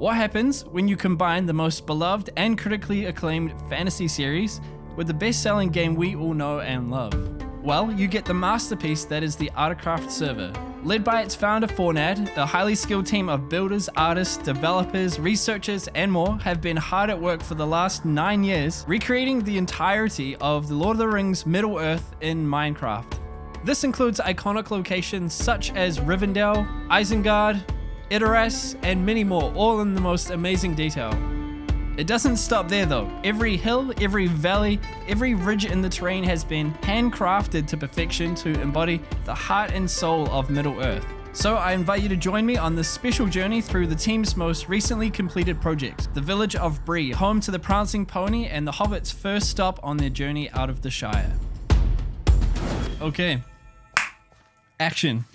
What happens when you combine the most beloved and critically acclaimed fantasy series with the best-selling game we all know and love? Well, you get the masterpiece that is the ArdaCraft server. Led by its founder Fornad, the highly skilled team of builders, artists, developers, researchers, and more have been hard at work for the last 9 years, recreating the entirety of the Lord of the Rings Middle-earth in Minecraft. This includes iconic locations such as Rivendell, Isengard, Edoras, and many more, all in the most amazing detail. It doesn't stop there though. Every hill, every valley, every ridge in the terrain has been handcrafted to perfection to embody the heart and soul of Middle-earth. So I invite you to join me on this special journey through the team's most recently completed project, the village of Brie, home to the prancing pony and the Hobbit's first stop on their journey out of the Shire. Okay. Action.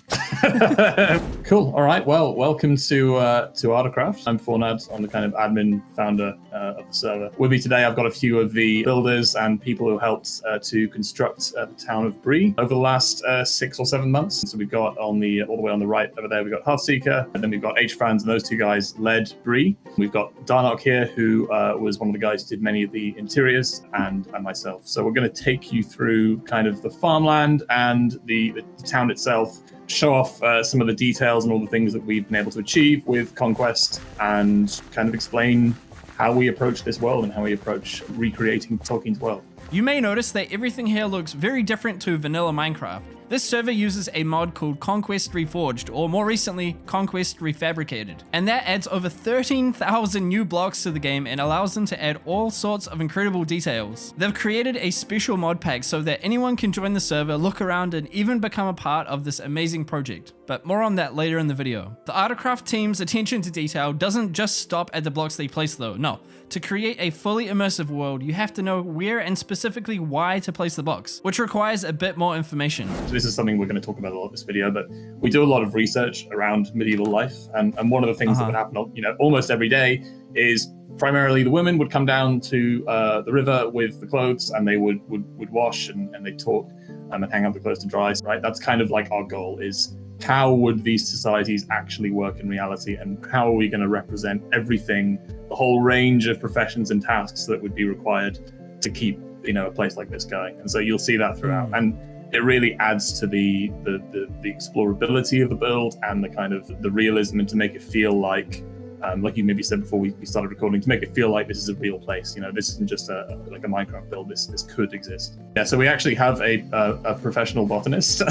Cool. All right. Well, welcome to ArdaCraft. I'm Fornad. I'm the kind of admin founder of the server. With me today, I've got a few of the builders and people who helped to construct the town of Brie over the last 6 or 7 months. So we've got all the way on the right over there, we've got Hearthseeker, and then we've got HFranz, and those two guys led Brie. We've got Darnock here, who was one of the guys who did many of the interiors, and myself. So we're going to take you through kind of the farmland and the town itself, show off some of the details and all the things that we've been able to achieve with Conquest, and kind of explain how we approach this world and how we approach recreating Tolkien's world. You may notice that everything here looks very different to vanilla Minecraft. This server uses a mod called Conquest Reforged, or more recently, Conquest Refabricated. And that adds over 13,000 new blocks to the game and allows them to add all sorts of incredible details. They've created a special mod pack so that anyone can join the server, look around, and even become a part of this amazing project. But more on that later in the video. The ArdaCraft team's attention to detail doesn't just stop at the blocks they place though, no. To create a fully immersive world, you have to know where and specifically why to place the blocks, which requires a bit more information. So this is something we're going to talk about a lot in this video, but we do a lot of research around medieval life, and one of the things that would happen, almost every day is primarily the women would come down to the river with the clothes, and they would wash and they'd talk and hang out the clothes to dry, right? That's kind of like our goal is, how would these societies actually work in reality, and how are we going to represent everything, the whole range of professions and tasks that would be required to keep, a place like this going? And so you'll see that throughout, and it really adds to the explorability of the build and the kind of the realism, and to make it feel like you maybe said before we started recording, to make it feel like this is a real place. This isn't just a Minecraft build. This could exist. Yeah. So we actually have a professional botanist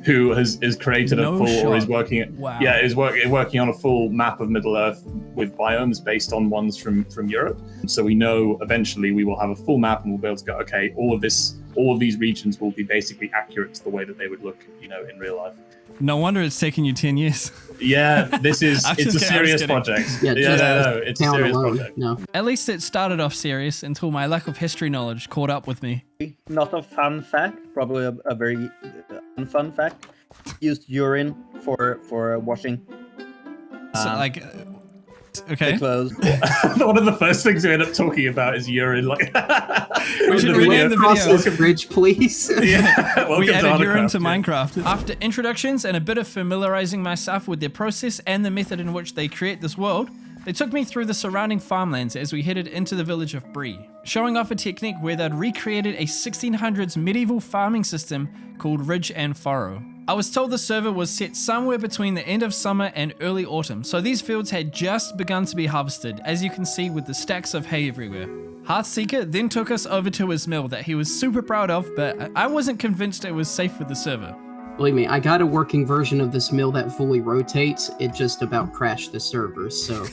who is created or is working. Wow. Yeah, is working on a full map of Middle Earth with biomes based on ones from Europe. So we know eventually we will have a full map, and we'll be able to go, okay, all of these regions will be basically accurate to the way that they would look, in real life. No wonder it's taken you 10 years. Yeah, it's a serious project. Yeah, it's a serious project. No. At least it started off serious until my lack of history knowledge caught up with me. Not a fun fact, probably a very unfun fact. Used urine for washing. Okay. Clothes. One of the first things we end up talking about is urine. We should rename the video. This bridge, please. Yeah, We added urine to Minecraft. After introductions and a bit of familiarizing myself with their process and the method in which they create this world, they took me through the surrounding farmlands as we headed into the village of Brie, showing off a technique where they'd recreated a 1600s medieval farming system called ridge and furrow. I was told the server was set somewhere between the end of summer and early autumn, so these fields had just begun to be harvested, as you can see with the stacks of hay everywhere. Hearthseeker then took us over to his mill that he was super proud of, but I wasn't convinced it was safe for the server. Believe me, I got a working version of this mill that fully rotates. It just about crashed the server, so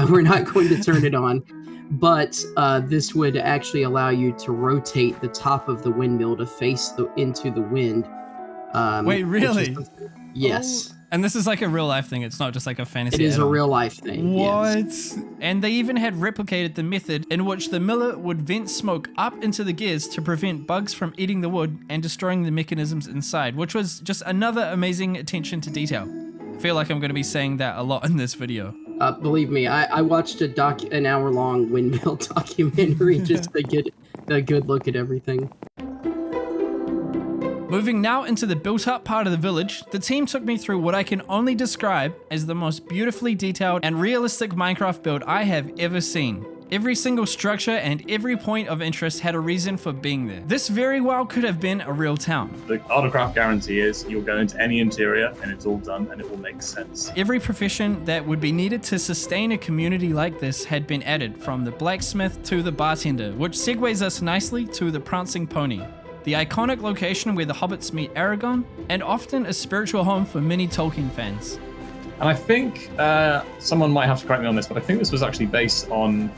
we're not going to turn it on. But this would actually allow you to rotate the top of the windmill to face into the wind. Wait, really? Yes. Oh. And this is like a real life thing. It's not just like a fantasy. It is add-on. a real life thing. What? Yes. And they even had replicated the method in which the miller would vent smoke up into the gears to prevent bugs from eating the wood and destroying the mechanisms inside, which was just another amazing attention to detail. I feel like I'm going to be saying that a lot in this video. Believe me, I watched an hour-long windmill documentary just to get a good look at everything. Moving now into the built-up part of the village, the team took me through what I can only describe as the most beautifully detailed and realistic Minecraft build I have ever seen. Every single structure and every point of interest had a reason for being there. This very well could have been a real town. The ArdaCraft guarantee is you'll go into any interior and it's all done and it will make sense. Every profession that would be needed to sustain a community like this had been added, from the blacksmith to the bartender, which segues us nicely to the prancing pony. The iconic location where the hobbits meet Aragorn, and often a spiritual home for many Tolkien fans. And I think someone might have to correct me on this, but I think this was actually based on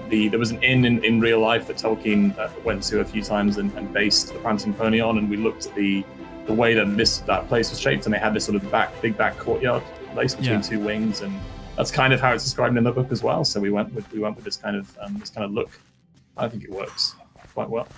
there was an inn in real life that Tolkien went to a few times and based the prancing pony on, and we looked at the way that place was shaped, and they had this sort of big back courtyard place between two wings, and that's kind of how it's described in the book as well. So we went with this kind of look. I think it works quite well.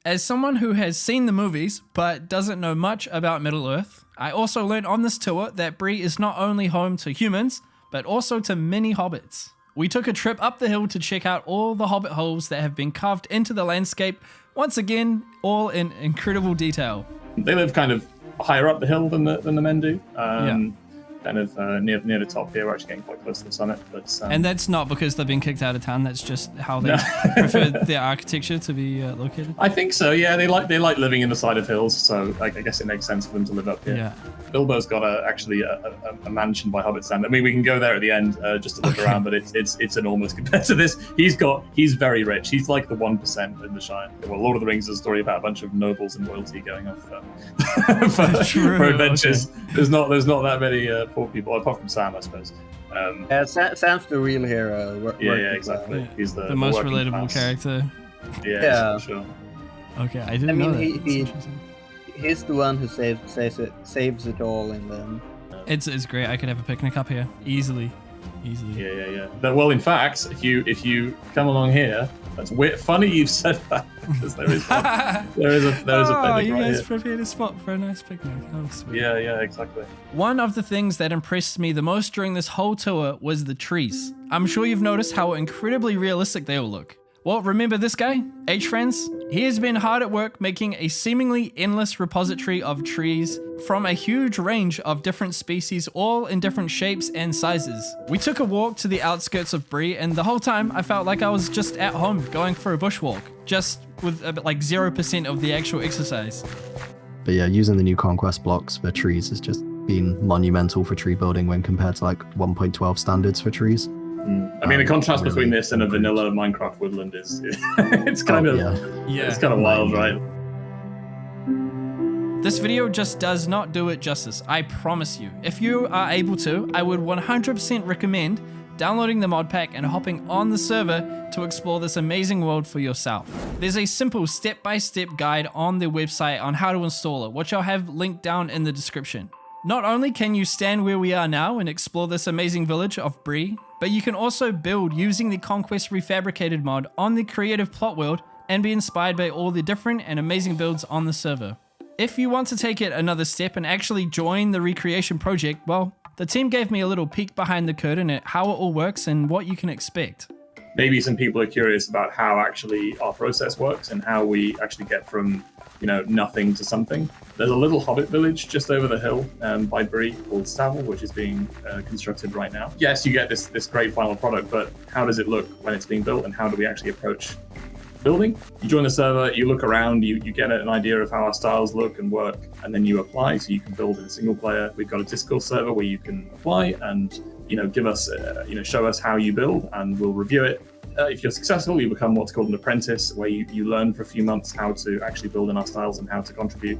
As someone who has seen the movies but doesn't know much about Middle-earth, I also learned on this tour that Brie is not only home to humans, but also to many hobbits. We took a trip up the hill to check out all the hobbit holes that have been carved into the landscape, once again, all in incredible detail. They live kind of higher up the hill than the men do. Kind of near the top here. We're actually getting quite close to the summit. But and that's not because they've been kicked out of town. That's just how they prefer their architecture to be located. I think so. Yeah, they like living in the side of hills. So I guess it makes sense for them to live up here. Yeah. Bilbo's got a mansion by Hobbit standard. I mean, we can go there at the end just to look around, but it's enormous compared to this. He's very rich. He's like the 1% in the Shire. Well, Lord of the Rings is a story about a bunch of nobles and royalty going off for adventures. Okay. There's not that many poor people, apart from Sam, I suppose. Sam's the real hero. Yeah, exactly. Yeah. He's the most relatable character. Yeah, for sure. Okay, I didn't know that. He's the one who saves it all in them. It's great. I could have a picnic up here easily. Yeah. Well, in fact, if you come along here, that's weird. Funny you've said that, because there is a picnic you right guys here. prepared a spot for a nice picnic. Oh, sweet. Yeah, exactly. One of the things that impressed me the most during this whole tour was the trees. I'm sure you've noticed how incredibly realistic they all look. Well, remember this guy, HFranz? He has been hard at work making a seemingly endless repository of trees from a huge range of different species, all in different shapes and sizes. We took a walk to the outskirts of Brie, and the whole time I felt like I was just at home going for a bushwalk, just with a bit like 0% of the actual exercise. But yeah, using the new Conquest blocks for trees has just been monumental for tree building when compared to like 1.12 standards for trees. I mean, the contrast between this and a vanilla Minecraft woodland is it's kind of wild, right? This video just does not do it justice, I promise you. If you are able to, I would 100% recommend downloading the mod pack and hopping on the server to explore this amazing world for yourself. There's a simple step-by-step guide on their website on how to install it, which I'll have linked down in the description. Not only can you stand where we are now and explore this amazing village of Brie, but you can also build using the Conquest Reforged mod on the creative plot world and be inspired by all the different and amazing builds on the server. If you want to take it another step and actually join the recreation project, well, the team gave me a little peek behind the curtain at how it all works and what you can expect. Maybe some people are curious about how actually our process works and how we actually get from nothing to something. There's a little hobbit village just over the hill by Brie called Stavel, which is being constructed right now. Yes, you get this great final product, but how does it look when it's being built, and how do we actually approach building? You join the server, you look around, you get an idea of how our styles look and work, and then you apply. So you can build in a single player. We've got a Discord server where you can apply and give us show us how you build, and we'll review it. If you're successful, you become what's called an apprentice, where you learn for a few months how to actually build in our styles and how to contribute.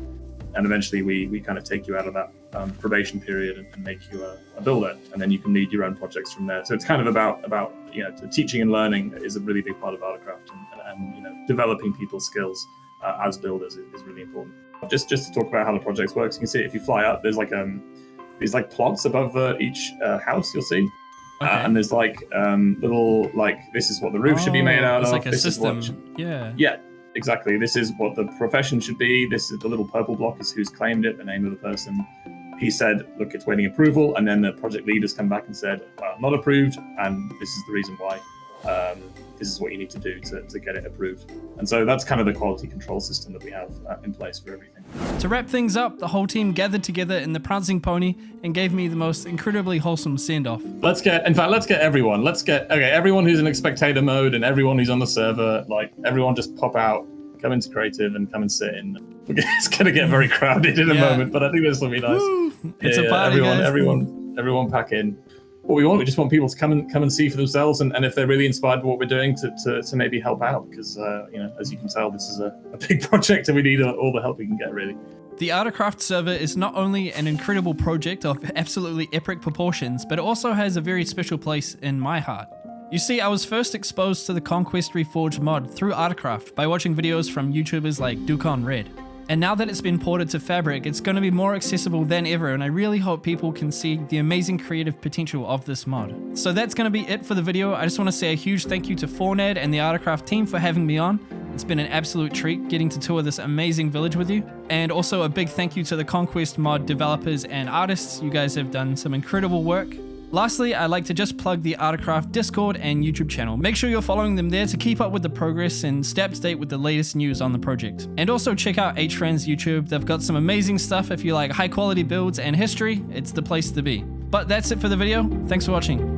And eventually we kind of take you out of that probation period and make you a builder. And then you can lead your own projects from there. So it's kind of about the teaching and learning is a really big part of ArdaCraft, and developing people's skills as builders is really important. Just to talk about how the project works, you can see if you fly up, there's like these like plots above each house you'll see. Okay. And there's little this is what the roof should be made out of. It's like a this system. Is what yeah, exactly. This is what the profession should be. This is the little purple block is who's claimed it, the name of the person. He said, look, it's waiting approval. And then the project leaders come back and said, not approved. And this is the reason why. this is what you need to do to get it approved. And so that's kind of the quality control system that we have in place for everything. To wrap things up, the whole team gathered together in the prancing pony and gave me the most incredibly wholesome send-off. Let's get everyone. Everyone who's in spectator mode and everyone who's on the server, like everyone just pop out, come into creative and come and sit in. It's gonna get very crowded in a moment, but I think this will be nice. Woo! It's a party, everyone pack in. What we just want people to come and see for themselves, and if they're really inspired by what we're doing, to maybe help out, because as you can tell, this is a big project and we need all the help we can get, really. The ArdaCraft server is not only an incredible project of absolutely epic proportions, but it also has a very special place in my heart. You see, I was first exposed to the Conquest Reforged mod through ArdaCraft by watching videos from YouTubers like Ducon Red. And now that it's been ported to Fabric, it's going to be more accessible than ever, and I really hope people can see the amazing creative potential of this mod. So that's going to be it for the video. I just want to say a huge thank you to Fornad and the ArdaCraft team for having me on. It's been an absolute treat getting to tour this amazing village with you. And also a big thank you to the Conquest mod developers and artists. You guys have done some incredible work. Lastly, I'd like to just plug the ArdaCraft Discord and YouTube channel. Make sure you're following them there to keep up with the progress and stay up to date with the latest news on the project. And also check out HFranz YouTube. They've got some amazing stuff. If you like high quality builds and history, it's the place to be. But that's it for the video. Thanks for watching.